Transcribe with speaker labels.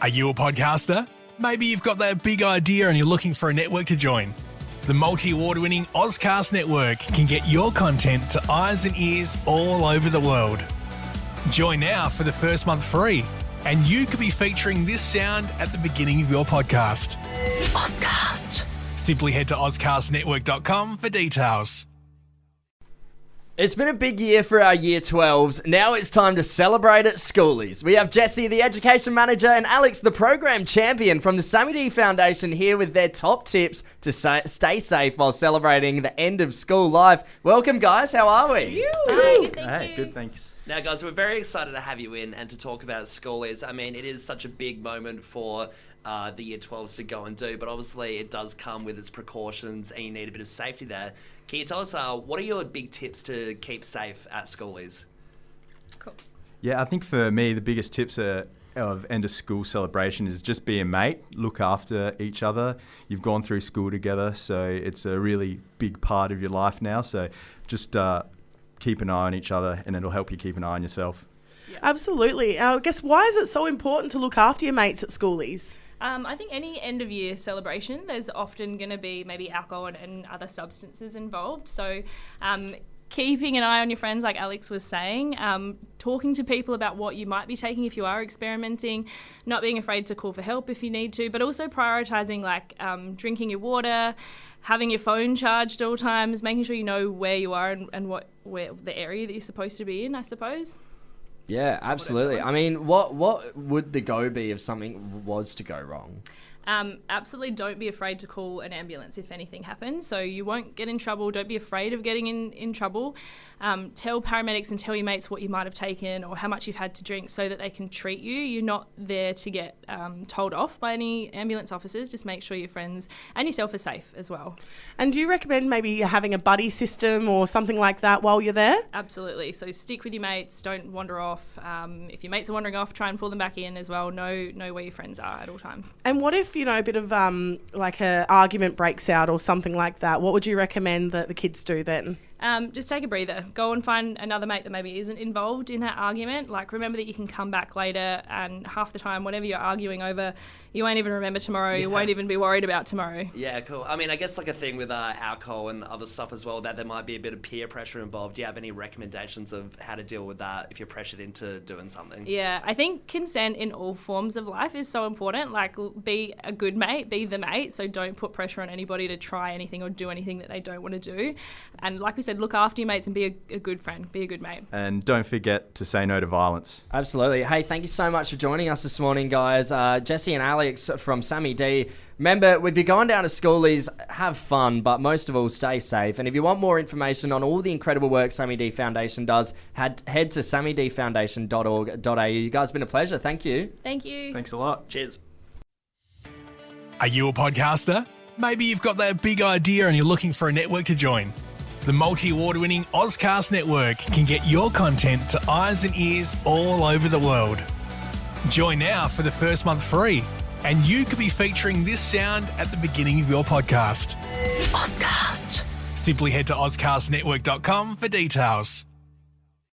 Speaker 1: Are you a podcaster? Maybe you've got that big idea and you're looking for a network to join. The multi-award-winning Ozcast Network can get your content to eyes and ears all over the world. Join now for the first month free, and you could be featuring this sound at the beginning of your podcast.
Speaker 2: Ozcast.
Speaker 1: Simply head to ozcastnetwork.com for details.
Speaker 3: It's been a big year for our Year 12s. Now it's time to celebrate at Schoolies. We have Jessie, the Education Manager, and Alex, the Program Champion from the Sammy D Foundation, here with their top tips to stay safe while celebrating the end of school life. Welcome, guys. How are we?
Speaker 4: Hi, good, thank you.
Speaker 5: Good, thanks.
Speaker 6: Now, guys, we're very excited to have you in and to talk about Schoolies. I mean, it is such a big moment for the Year 12s to go and do, but obviously it does come with its precautions and you need a bit of safety there. Can you tell us what are your big tips to keep safe at Schoolies?
Speaker 4: Cool.
Speaker 5: Yeah, I think for me, the biggest tips of end of school celebration is just be a mate, look after each other. You've gone through school together, so it's a really big part of your life now. So just keep an eye on each other, and it'll help you keep an eye on yourself.
Speaker 2: Absolutely. I guess, why is it so important to look after your mates at Schoolies?
Speaker 4: I think any end of year celebration, there's often going to be maybe alcohol and other substances involved. So keeping an eye on your friends, like Alex was saying, talking to people about what you might be taking if you are experimenting, not being afraid to call for help if you need to, but also prioritising like drinking your water, having your phone charged all times, making sure you know where you are and where the area that you're supposed to be in, I suppose.
Speaker 3: Yeah, absolutely. I mean, what would the go be if something was to go wrong?
Speaker 4: Absolutely don't be afraid to call an ambulance if anything happens. So you won't get in trouble. Don't be afraid of getting in trouble. Tell paramedics and tell your mates what you might have taken or how much you've had to drink so that they can treat you. You're not there to get told off by any ambulance officers. Just make sure your friends and yourself are safe as well.
Speaker 2: And do you recommend maybe having a buddy system or something like that while you're there?
Speaker 4: Absolutely. So stick with your mates. Don't wander off. If your mates are wandering off, try and pull them back in as well. Know where your friends are at all times.
Speaker 2: And what if, a bit of like a argument breaks out or something like that? What would you recommend that the kids do then?
Speaker 4: Just take a breather. Go and find another mate that maybe isn't involved in that argument. Like, remember that you can come back later, and half the time, whatever you're arguing over, you won't even remember tomorrow. Yeah. You won't even be worried about tomorrow.
Speaker 6: Yeah, cool. I mean, I guess like a thing with alcohol and other stuff as well, that there might be a bit of peer pressure involved. Do you have any recommendations of how to deal with that if you're pressured into doing something?
Speaker 4: Yeah, I think consent in all forms of life is so important. Like, be a good mate, be the mate. So don't put pressure on anybody to try anything or do anything that they don't want to do. And like we said, look after your mates and be a good friend, be a good mate.
Speaker 5: And don't forget to say no to violence.
Speaker 3: Absolutely. Hey, thank you so much for joining us this morning, guys. Jessie and Alex from Sammy D. Remember, if you're going down to Schoolies, have fun, but most of all, stay safe. And if you want more information on all the incredible work Sammy D Foundation does, head to sammydfoundation.org.au. You guys have been a pleasure. Thank you.
Speaker 4: Thank you.
Speaker 5: Thanks a lot.
Speaker 6: Cheers.
Speaker 1: Are you a podcaster? Maybe you've got that big idea and you're looking for a network to join. The multi-award-winning Ozcast Network can get your content to eyes and ears all over the world. Join now for the first month free, and you could be featuring this sound at the beginning of your podcast.
Speaker 2: Ozcast.
Speaker 1: Simply head to ozcastnetwork.com for details.